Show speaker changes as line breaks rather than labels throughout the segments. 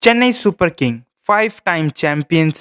Chennai super king 5 time champions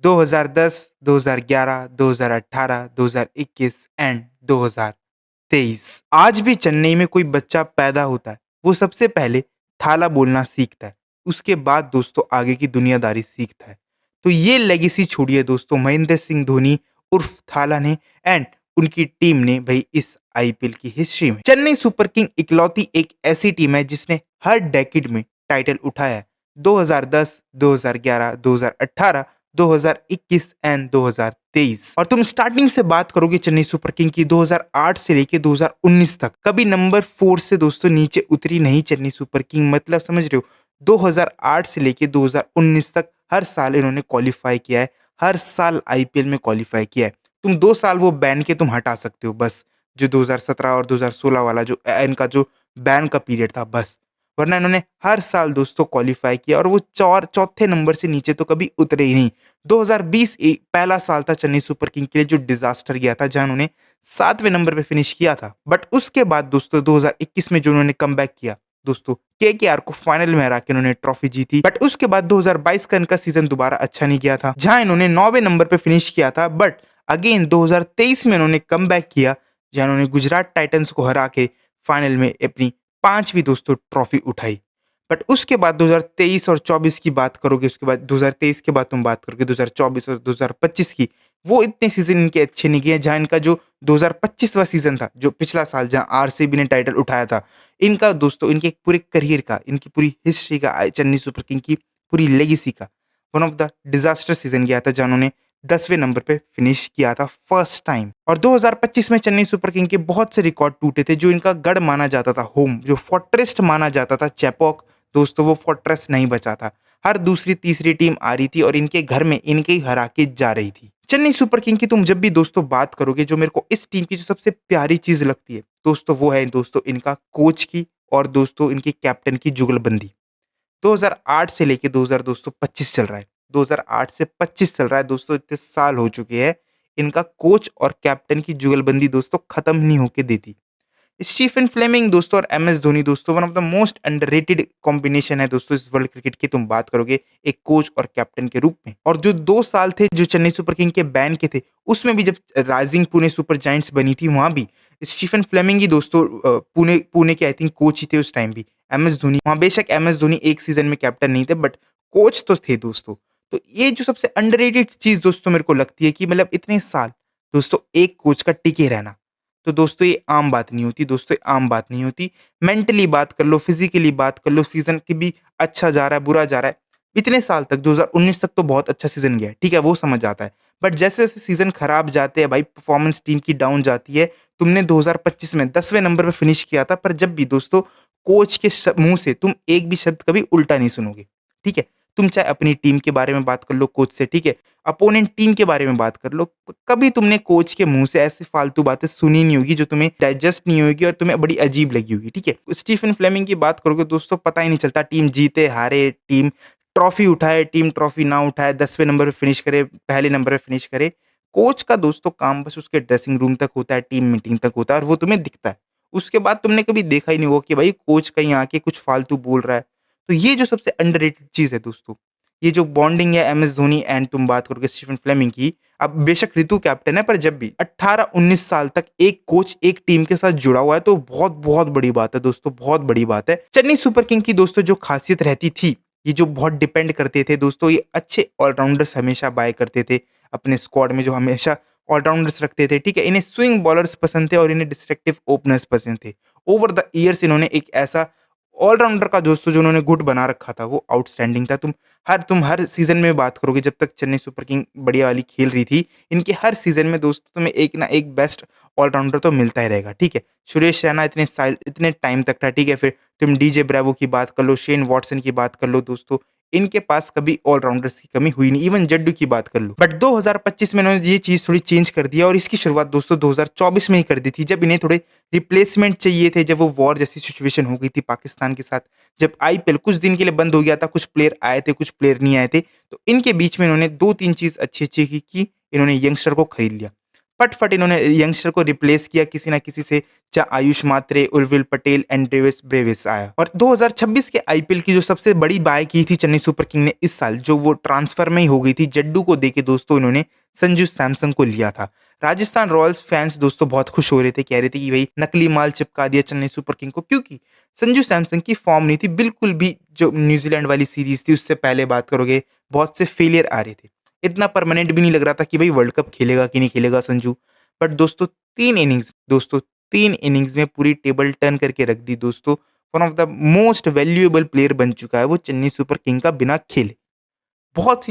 2010, 2011, 2018, 2021 and 2023। आज भी चेन्नई में कोई बच्चा पैदा होता है, वो सबसे पहले थाला बोलना सीखता है। उसके बाद दोस्तों आगे की दुनियादारी सीखता है। तो ये लेगेसी छोड़ी दोस्तों महेंद्र सिंह धोनी उर्फ थाला ने एंड उनकी टीम ने भाई इस आईपीएल की हिस्ट्री में। चेन्नई सुपर किंग इकलौती एक ऐसी टीम है जिसने हर डेकेड में टाइटल उठाया है। 2010, 2011, 2018, 2021 एंड 2023। और तुम स्टार्टिंग से बात करोगे चेन्नई सुपर किंग की 2008 से लेके 2019 तक कभी नंबर 4 से दोस्तों नीचे उतरी नहीं चेन्नई सुपर किंग। मतलब समझ रहे हो, 2008 से लेके 2019 तक हर साल इन्होंने क्वालिफाई किया है, हर साल आईपीएल में क्वालिफाई किया है। तुम 2 साल वो बैन के तुम हटा सकते हो बस, जो 2017 और 2016 वाला जो इनका जो बैन का पीरियड था बस, वरना इन्होंने हर साल दोस्तों क्वालिफाई किया और वो चौथे नंबर से नीचे तो कभी उतरे ही नहीं। 2020 पहला साल था चेन्नई सुपर किंग के लिए जो डिजास्टर गया था, जहां उन्होंने 7वें नंबर पे फिनिश किया था। बट उसके बाद दोस्तों 2021 में जो उन्होंने कमबैक किया दोस्तों, केकेआर को फाइनल में हरा के उन्होंने ट्रॉफी जीती। बट उसके बाद 2022 का इनका सीजन दोबारा अच्छा नहीं गया था, जहां इन्होंने 9वें नंबर पे फिनिश किया था। बट अगेन 2023 में इन्होंने कमबैक किया, जहां उन्होंने गुजरात टाइटंस को हरा के फाइनल में अपनी 5वीं दोस्तों ट्रॉफी उठाई। बट उसके बाद 2023 और 24 की बात करोगे, उसके बाद 2023 के बाद तुम बात करोगे 2024 और 2025 की, वो इतने सीजन इनके अच्छे नहीं गए। जहां इनका जो 2025वां सीजन था, जो पिछला साल जहां आरसीबी ने टाइटल उठाया था, इनका दोस्तों इनके पूरे करियर का, इनकी पूरी हिस्ट्री का, चेन्नई सुपर किंग की पूरी लेगेसी का one of the disaster season गया था, जहां उन्होंने 10वें नंबर पे फिनिश किया था फर्स्ट टाइम। और 2025 में चेन्नई सुपर किंग के बहुत से रिकॉर्ड टूटे थे। जो इनका गढ़ माना जाता था, होम जो फोर्ट्रेस माना जाता था चेपॉक, दोस्तों वो फोर्ट्रेस नहीं बचा था। हर दूसरी तीसरी टीम आ रही थी और इनके घर में इनके ही हरा के जा रही थी। चेन्नई सुपर किंग की तुम जब भी दोस्तों बात करोगे, जो मेरे को इस टीम की जो सबसे प्यारी चीज लगती है दोस्तों, वो है दोस्तों इनका कोच की और दोस्तों इनके कैप्टन की जुगलबंदी। 2008 से लेके 2025 चल रहा है, 2008 से 25 चल रहा है दोस्तों, इतने साल हो चुके हैं। इनका कोच और कैप्टन की जुगलबंदी दोस्तों खत्म नहीं होके देती। स्टीफन फ्लेमिंग दोस्तों और एमएस धोनी दोस्तों one of the most underrated combination है दोस्तों इस वर्ल्ड क्रिकेट की। तुम बात करोगे एक कोच और कैप्टन के रूप में। और जो 2 साल थे जो चेन्नई सुपर किंग के बैन के थे, उसमें भी जब राइजिंग पुणे सुपर जायंट्स बनी थी, वहां भी स्टीफन फ्लेमिंग ही दोस्तों पुणे पुणे के आई थिंक कोच ही थे उस टाइम भी। एमएस धोनी वहां, बेशक एमएस धोनी एक सीजन में कैप्टन नहीं थे, बट कोच तो थे दोस्तों। तो ये जो सबसे अंडररेटेड चीज दोस्तों मेरे को लगती है कि मतलब इतने साल दोस्तों एक कोच का टिके रहना, तो दोस्तों ये आम बात नहीं होती। दोस्तों ये आम बात नहीं होती। मेंटली बात कर लो, फिजिकली बात कर लो, सीजन की भी अच्छा जा रहा है, बुरा जा रहा है, इतने साल तक 2019 तक तो बहुत अच्छा सीजन गया है, ठीक है, वो समझ आता है। बट जैसे जैसे सीजन खराब जाते हैं भाई, परफॉर्मेंस टीम की डाउन जाती है। तुमने 2025 में 10वें नंबर पे फिनिश किया था, पर जब भी दोस्तों कोच के मुंह से तुम एक भी शब्द कभी उल्टा नहीं सुनोगे, ठीक है। तुम चाहे अपनी टीम के बारे में बात कर लो कोच से, ठीक है, अपोनेंट टीम के बारे में बात कर लो, कभी तुमने कोच के मुंह से ऐसी फालतू बातें सुनी नहीं होगी जो तुम्हें डाइजेस्ट नहीं होगी और तुम्हें बड़ी अजीब लगी होगी, ठीक है। स्टीफन फ्लेमिंग की बात करोगे दोस्तों, पता ही नहीं चलता टीम जीते हारे, टीम ट्रॉफी उठाए, टीम ट्रॉफी ना उठाए, 10वें नंबर पे फिनिश करे, पहले नंबर पे फिनिश करे। कोच का दोस्तों काम बस उसके ड्रेसिंग रूम तक होता है, टीम मीटिंग तक होता है, और वो तुम्हें दिखता है। उसके बाद तुमने कभी देखा ही नहीं होगा कि भाई कोच कहीं आके कुछ फालतू बोल रहा है। तो ये जो सबसे अंडररेटेड चीज है दोस्तों, ये जो बॉन्डिंग है एमएस धोनी एंड तुम बात करोगे स्टीफन फ्लेमिंग की। अब बेशक ऋतु कैप्टन है, पर जब भी 18-19 साल तक एक कोच एक टीम के साथ जुड़ा हुआ है, तो बहुत बहुत बड़ी बात है दोस्तों, बहुत बड़ी बात है। चेन्नई सुपर किंग की दोस्तों जो खासियत रहती थी, ये जो बहुत डिपेंड करते थे दोस्तों, ये अच्छे ऑलराउंडर्स हमेशा बाय करते थे अपने स्क्वाड में, जो हमेशा ऑलराउंडर्स रखते थे, ठीक है। इन्हें स्विंग बॉलर्स पसंद थे और इन्हें डिस्ट्रक्टिव ओपनर्स पसंद थे। ओवर द ईयर्स इन्होंने एक ऐसा ऑलराउंडर का दोस्तों जो उन्होंने गुट बना रखा था, वो आउटस्टैंडिंग था। तुम हर सीजन में बात करोगे, जब तक चेन्नई सुपर किंग बढ़िया वाली खेल रही थी, इनके हर सीजन में दोस्तों तुम्हें एक ना एक बेस्ट ऑलराउंडर तो मिलता ही रहेगा, ठीक है। सुरेश रैना इतने टाइम तक था, ठीक है। फिर तुम डीजे ब्रेवो की बात कर लो, शेन वॉटसन की बात कर लो दोस्तों, इनके पास कभी ऑलराउंडर्स की कमी हुई नहीं। इवन जड्डू की बात कर लो। बट 2025 में इन्होंने ये चीज थोड़ी चेंज कर दिया, और इसकी शुरुआत दोस्तों 2024 में ही कर दी थी, जब इन्हें थोड़े रिप्लेसमेंट चाहिए थे, जब वो वॉर जैसी सिचुएशन हो गई थी पाकिस्तान के साथ, जब आईपीएल कुछ दिन के लिए बंद हो गया था, कुछ प्लेयर आए थे, कुछ प्लेयर नहीं आए थे, तो इनके बीच में इन्होंने 2-3 चीज अच्छी अच्छी की, इन्होंने यंगस्टर को खरीद लिया। फट-फट इन्होंने यंगस्टर को रिप्लेस किया किसी ना किसी से, चाहे आयुष मात्रे, उर्विल पटेल एंड डेविस ब्रेविस आया। और 2026 के आईपीएल की जो सबसे बड़ी बाय की थी चेन्नई सुपर किंग ने इस साल, जो वो ट्रांसफर में ही हो गई थी, जड्डू को देके दोस्तों इन्होंने संजू सैमसन को लिया था। राजस्थान रॉयल्स फैंस दोस्तों बहुत खुश हो रहे थे, कह रहे थे कि भाई नकली माल चिपका दिया चेन्नई सुपर किंग को, क्योंकि संजू सैमसन की फॉर्म नहीं थी बिल्कुल भी। जो न्यूजीलैंड वाली सीरीज थी उससे पहले बात करोगे, बहुत से फेलियर आ रहे थे, इतना परमानेंट भी नहीं लग रहा था कि भाई वर्ल्ड कप खेलेगा कि नहीं खेलेगा संजू। बट दोस्तों 3 इनिंग्स में पूरी टेबल टर्न करके रख दी दोस्तों। One of the most valuable player बन चुका है वो चेन्नई सुपर किंग का बिना खेले। बहुत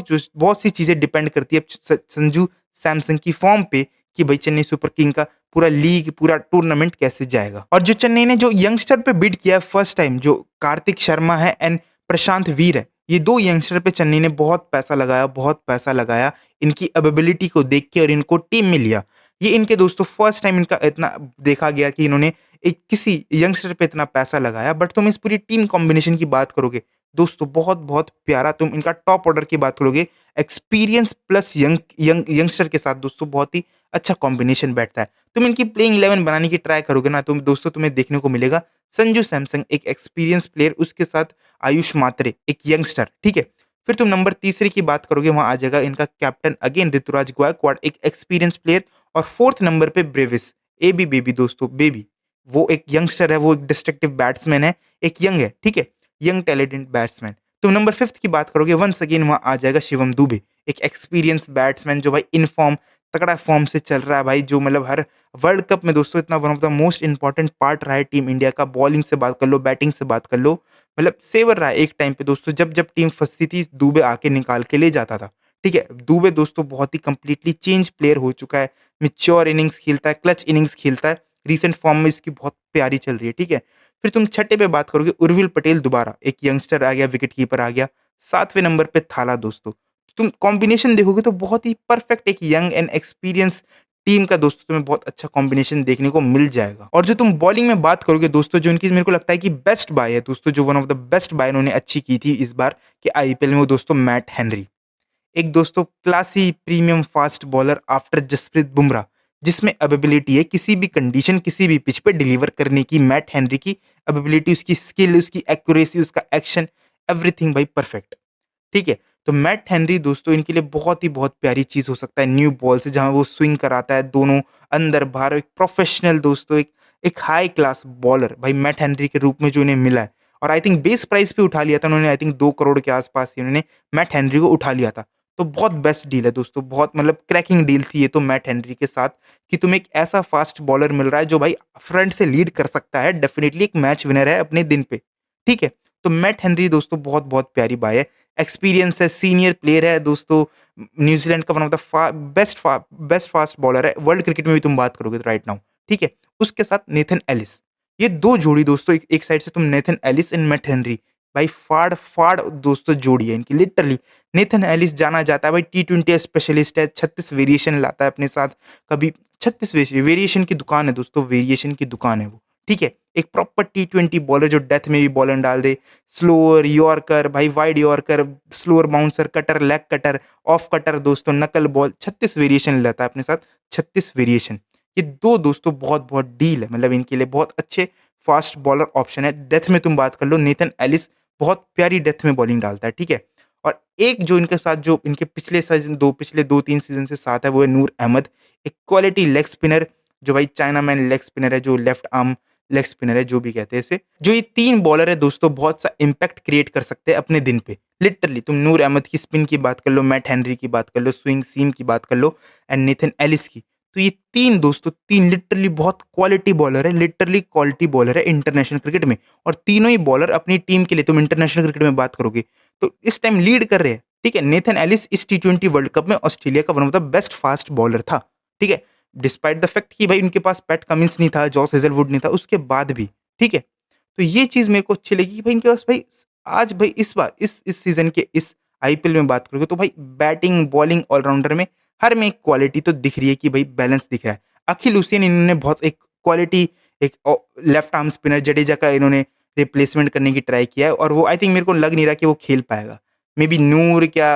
सी चीजें डिपेंड करती है संजू सैमसन की फॉर्म पे कि भाई चेन्नई सुपर किंग का पूरा लीग, पूरा टूर्नामेंट कैसे जाएगा। और जो चेन्नई ने जो यंगस्टर पे बिड किया है फर्स्ट टाइम, जो कार्तिक शर्मा है एंड प्रशांत वीर है, ये 2 यंगस्टर पे चेन्नई ने बहुत पैसा लगाया इनकी एबिलिटी को देख के, और इनको टीम में लिया। ये इनके दोस्तों फर्स्ट टाइम इनका इतना देखा गया कि इन्होंने एक किसी यंगस्टर पे इतना पैसा लगाया। बट तुम इस पूरी टीम कॉम्बिनेशन की बात करोगे दोस्तों, बहुत प्यारा। तुम इनका टॉप ऑर्डर की बात करोगे, एक्सपीरियंस प्लस यंगस्टर के साथ दोस्तों बहुत ही अच्छा कॉम्बिनेशन बैठता है। तुम इनकी प्लेइंग 11 बनाने की ट्राई करोगे ना, तुम दोस्तों तुम्हें देखने को मिलेगा संजू सैमसन एक एक्सपीरियंस प्लेयर, उसके साथ आयुष मात्रे एक यंगस्टर, ठीक है। फिर तुम नंबर तीसरे की बात करोगे, वहां आ जाएगा इनका कैप्टन अगेन ऋतुराज गायकवाड़, एक एक्सपीरियंस प्लेयर। और फोर्थ नंबर पे ब्रेविस, ए बी बेबी दोस्तों, बेबी, वो एक यंगस्टर है, वो एक डिस्ट्रक्टिव बैट्समैन है, एक यंग है, ठीक है, यंग टैलेंटेड बैट्समैन। तो नंबर 5 की बात करोगे, वंस अगेन वहां आ जाएगा शिवम दुबे, एक एक्सपीरियंस बैट्समैन जो भाई इन फॉर्म, तगड़ा फॉर्म से चल रहा है भाई, जो मतलब हर वर्ल्ड कप में दोस्तों इतना one of the most important part रहा है टीम इंडिया का। बॉलिंग से बात कर लो, बैटिंग से बात कर लो, मतलब सेवर रहा है एक टाइम पे दोस्तों, जब जब टीम फंसती थी दुबे आके निकाल के ले जाता था, ठीक है। दुबे दोस्तों बहुत ही कंप्लीटली चेंज प्लेयर हो चुका है, मैच्योर इनिंग्स खेलता है, क्लच इनिंग्स खेलता है, रीसेंट फॉर्म में इसकी बहुत प्यारी चल रही है, ठीक है। फिर तुम छठे पे बात करोगे, उर्विल पटेल दोबारा एक यंगस्टर आ गया, विकेट कीपर आ गया। 7वें नंबर पे थाला दोस्तों। तुम कॉम्बिनेशन देखोगे तो बहुत ही परफेक्ट एक यंग एंड एक्सपीरियंस टीम का दोस्तों तुम्हें बहुत अच्छा कॉम्बिनेशन देखने को मिल जाएगा। और जो तुम बॉलिंग में बात करोगे दोस्तों, जो इनकी मेरे को लगता है कि बेस्ट बाय है दोस्तों, जो one of the best buy इन्होंने अच्छी की थी इस बार के आईपीएल में, वो दोस्तों मैट हेनरी, एक दोस्तों classy premium fast bowler after Jasprit Bumrah, जिसमें एबिलिटी है किसी भी कंडीशन, किसी भी पिच पे डिलीवर करने की। मैट हेनरी की एबिलिटी, उसकी स्किल, उसकी एक्यूरेसी, उसका एक्शन, एवरीथिंग भाई परफेक्ट, ठीक है। तो मैट हेनरी दोस्तों इनके लिए बहुत प्यारी चीज हो सकता है न्यू बॉल से, जहां वो स्विंग कराता है दोनों अंदर बाहर, एक प्रोफेशनल दोस्तों, एक हाई क्लास बॉलर भाई मैट हेनरी के रूप में जो इन्हें मिला है। और आई थिंक बेस प्राइस पे उठा लिया था उन्होंने, आई थिंक 2 करोड़ के आसपास ही उन्होंने मैट हेनरी को उठा लिया था। तो बहुत बेस्ट डील है दोस्तों, बहुत मतलब क्रैकिंग डील थी ये तो मैट हेनरी के साथ, कि तुम्हें एक ऐसा फास्ट बॉलर मिल रहा है जो भाई फ्रंट से लीड कर सकता है, डेफिनेटली एक मैच विनर है अपने दिन पे, ठीक है। तो मैट हेनरी दोस्तों बहुत प्यारी बाय है, एक्सपीरियंस है, सीनियर प्लेयर है दोस्तों, न्यूजीलैंड का one of the best fast bowler है वर्ल्ड क्रिकेट में भी तुम बात करोगे तो राइट नाउ, ठीक है। उसके साथ नेथन एलिस, ये 2 जोड़ी दोस्तों, एक साइड से तुम Nathan Ellis and Matt Henry, भाई फाड़ दोस्तों जोड़ी है इनकी लिटरली। नेथन एलिस जाना जाता है भाई टी20 स्पेशलिस्ट है, 36 वेरिएशन लाता है अपने साथ, कभी 36 वेरिएशन की दुकान है दोस्तों, वेरिएशन की दुकान है वो, ठीक है। एक प्रॉपर टी20 बॉलर जो डेथ में भी बॉलर डाल दे, स्लोअर, यॉर्कर भाई, wide yorker, slower bouncer, cutter, leg cutter, off cutter दोस्तों, नकल बॉल, 36 वेरिएशन लेता है अपने साथ, 36 वेरिएशन। ये 2 दोस्तों बहुत डील है, मतलब इनके लिए बहुत अच्छे फास्ट बॉलर ऑप्शन है। डेथ में तुम बात कर लो, नेथन एलिस बहुत प्यारी डेथ में बॉलिंग डालता है, ठीक है। और एक जो इनके साथ, जो इनके पिछले 2-3 सीजन से साथ है, वो है नूर अहमद, एक क्वालिटी लेग स्पिनर, जो भाई चाइना मैन लेग स्पिनर है, जो लेफ्ट आर्म लेग स्पिनर है, जो भी कहते हैं इसे। जो ये 3 बॉलर है दोस्तों, बहुत सा इम्पैक्ट क्रिएट कर सकते हैं अपने दिन पे, लिटरली। तुम नूर अहमद की स्पिन की बात कर लो, मैट हेनरी की बात कर लो, स्विंग सीम की बात कर लो, एंड नेथन एलिस की। तो ये 3 दोस्तों, 3 लिटरली बहुत क्वालिटी बॉलर है, लिटरली क्वालिटी बॉलर है इंटरनेशनल क्रिकेट में। और तीनों ही बॉलर अपनी टीम के लिए, तुम इंटरनेशनल क्रिकेट में बात करोगे तो इस टाइम लीड कर रहे हैं, ठीक है। नेथन एलिस इस टी20 वर्ल्ड कप में ऑस्ट्रेलिया का one of the best fast bowler था, ठीक है। डिस्पाइट द फैक्ट कि भाई उनके पास पैट कमिंस नहीं था, जॉस हेजलवुड नहीं था, उसके बाद भी, ठीक है। तो ये चीज मेरे को अच्छी लगी कि भाई इनके पास भाई आज भाई इस बार इस सीजन के इस आईपीएल में बात करोगे तो भाई बैटिंग, बॉलिंग, ऑलराउंडर में हर में एक क्वालिटी तो दिख रही है, कि भाई बैलेंस दिख रहा है। अखिल हुसैन इन्होंने बहुत एक क्वालिटी, एक लेफ्ट आर्म स्पिनर जडेजा का इन्होंने रिप्लेसमेंट करने की ट्राई किया है, और वो आई थिंक मेरे को लग नहीं रहा कि वो खेल पाएगा। मे बी नूर क्या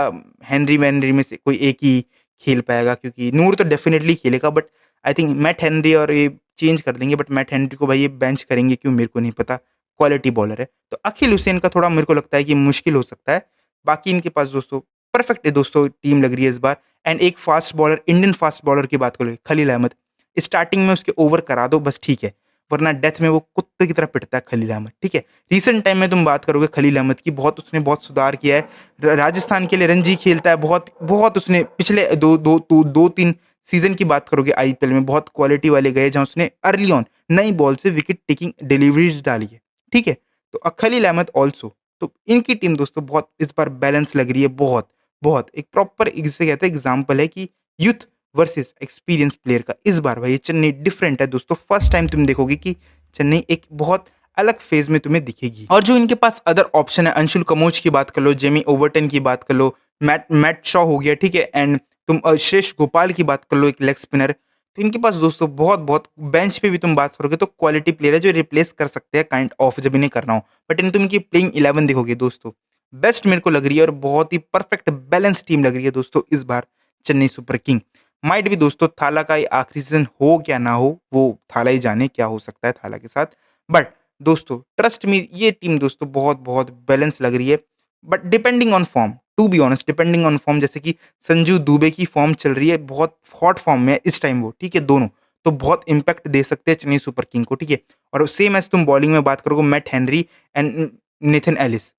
हेनरी वेनरी में से कोई एक ही खेल पाएगा, क्योंकि नूर तो डेफिनेटली खेलेगा, but I think Matt Henry और ये चेंज कर देंगे, बट मैट हेनरी को भाई ये बेंच करेंगे क्यों मेरे को नहीं पता, क्वालिटी बॉलर है। तो अखिल हुसैन का थोड़ा मेरे को लगता है कि मुश्किल हो सकता है। बाकी इनके पास दोस्तों परफेक्ट है दोस्तों, टीम लग रही है इस बार। एंड एक fast bowler, Indian fast bowler की बात करो, खलील अहमद, स्टार्टिंग में उसके ओवर करा दो बस, ठीक है, वरना डेथ में वो कुत्ते की तरह पिटता है खलील अहमद, ठीक है। रीसेंट टाइम में तुम बात करोगे खलील अहमद की, बहुत उसने बहुत सुधार किया है, राजस्थान के लिए रणजी खेलता है, बहुत बहुत उसने पिछले दो तीन सीजन की बात करोगे आईपीएल में बहुत क्वालिटी वाले गए, जहां उसने अर्ली ऑन नई बॉल से विकेट टेकिंग डिलीवरीज डाली है, ठीक है। तो खलील अहमद ऑल्सो, तो इनकी टीम दोस्तों बहुत इस बार बैलेंस लग रही है, बहुत बहुत एक प्रॉपर जिसे कहते हैं एग्जाम्पल है कि यूथ वर्सेस एक्सपीरियंस प्लेयर का। इस बार भाई चेन्नई डिफरेंट है दोस्तों, फर्स्ट टाइम तुम देखोगे कि चेन्नई एक बहुत अलग फेज में तुम्हें दिखेगी। और जो इनके पास अदर ऑप्शन है, अंशुल कमोच की बात कर लो, जेमी ओवर्टन की बात कर लो, मैट मैट शॉ हो गया, ठीक है, एंड तुम श्रेष्ठ गोपाल की बात कर लो, एक लेग स्पिनर। तो इनके पास दोस्तों बहुत बहुत बेंच पे भी तुम बात करोगे तो क्वालिटी प्लेयर है जो रिप्लेस कर सकते हैं काइंड ऑफ, जब इन्हें करना हो। बट इन तुम इनकी प्लेइंग 11 देखोगे दोस्तों, बेस्ट मेरे को लग रही है और बहुत ही परफेक्ट बैलेंस टीम लग रही है दोस्तों इस बार चेन्नई सुपर किंग। माइट भी दोस्तों थाला का ये आखिरी सीजन हो क्या ना हो, वो थाला ही जाने क्या हो सकता है थाला के साथ। बट दोस्तों ट्रस्ट मी, ये टीम दोस्तों बहुत बहुत बैलेंस लग रही है। But depending on form, to be honest, depending on form, जैसे कि संजू दुबे की फॉर्म चल रही है, बहुत हॉट फॉर्म में है इस टाइम वो, ठीक है, दोनों तो बहुत इंपैक्ट दे सकते हैं चेन्नई सुपर किंग को, ठीक है। और सेम एज तुम बॉलिंग में बात करोगे, Matt Henry and Nathan Ellis,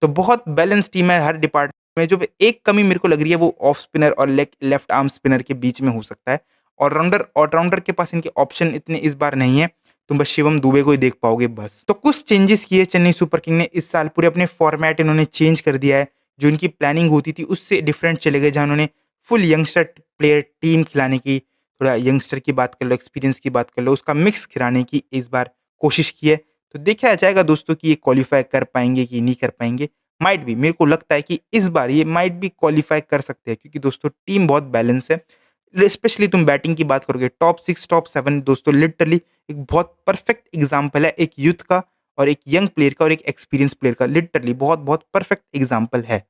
तो बहुत बैलेंस टीम है हर डिपार्टमेंट में। जो एक कमी मेरे को लग रही है वो ऑफ स्पिनर और लेफ्ट आर्म स्पिनर के बीच में हो सकता है। ऑलराउंडर के पास इनके ऑप्शन इतने इस बार नहीं है, तुम बस शिवम दुबे को ही देख पाओगे बस। तो कुछ चेंजेस किए चेन्नई सुपर किंग ने इस साल, पूरे अपने फॉर्मेट इन्होंने चेंज कर दिया है। जो इनकी प्लानिंग होती थी उससे डिफरेंट चले गए, जहां उन्होंने फुल यंगस्टर प्लेयर टीम खिलाने की, थोड़ा यंगस्टर की बात कर लो, एक्सपीरियंस की बात कर लो, उसका मिक्स खिलाने की इस बार कोशिश की है। तो देखा जाएगा दोस्तों कि ये क्वालिफाई कर पाएंगे कि नहीं कर पाएंगे। माइट भी मेरे को लगता है कि इस बार ये माइट भी क्वालिफाई कर सकते हैं, क्योंकि दोस्तों टीम बहुत बैलेंस है। स्पेशली तुम बैटिंग की बात करोगे, टॉप 6 टॉप 7 दोस्तों लिटरली एक बहुत परफेक्ट एग्जाम्पल है, एक यूथ का और एक यंग प्लेयर का और एक एक्सपीरियंस प्लेयर का, लिटरली बहुत बहुत परफेक्ट एग्जाम्पल है।